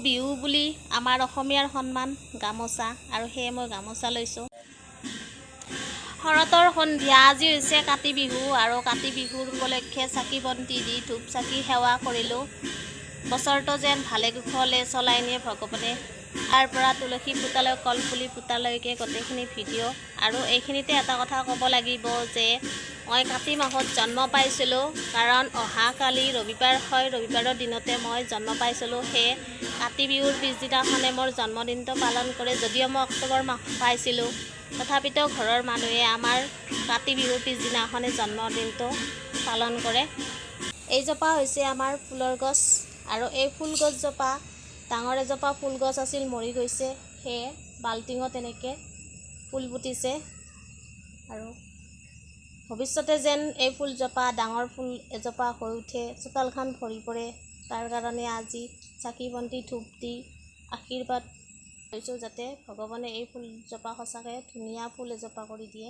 বিহু বুলি আমাৰ অসমীয়াৰ সন্মান গামোচা, আৰু সেয়ে মই গামোচা লৈছোঁ। শৰতৰ সন্ধিয়া, আজি হৈছে কাতি বিহু, আৰু কাতি বিহুৰ উপলক্ষে চাকি বন্তি দি ধূপ চাকি সেৱা কৰিলোঁ। বছৰটো যেন ভালে কুশলে চলাই নিয়ে ভগৱানে। তাৰ পৰা তুলসী পুতালৈ কলপুলি পুতালৈকে গোটেইখিনি ভিডিঅ'। আৰু এইখিনিতে এটা কথা ক'ব লাগিব যে মই কাতি মাহত জন্ম পাইছিলোঁ, কাৰণ অহাকালি ৰবিবাৰ হয়, ৰবিবাৰৰ দিনতে মই জন্ম পাইছিলোঁ। সেয়ে কাতি বিহুৰ পিছদিনাখনে মোৰ জন্মদিনটো পালন কৰে। যদিও মই অক্টোবৰ মাহ পাইছিলোঁ, তথাপিতো ঘৰৰ মানুহে আমাৰ কাতি বিহুৰ পিছদিনাখনে জন্মদিনটো পালন কৰে। এইজোপা হৈছে আমাৰ ফুলৰ গছ, আৰু এই ফুল গছজোপা ডাঙৰ এজোপা ফুল গছ আছিল, মৰি গৈছে। সেয়ে বাল্টিঙত এনেকৈ ফুল ফুটিছে, আৰু ভৱিষ্যতে যেন এই ফুলজোপা ডাঙৰ ফুল এজোপা হৈ উঠে, চোতালখন ভৰি পৰে, তাৰ কাৰণে আজি চাকি বন্তি ধূপ দি আশীৰ্বাদ লৈছোঁ, যাতে ভগৱানে এই ফুলজোপা সঁচাকৈ ধুনীয়া ফুল এজোপা কৰি দিয়ে।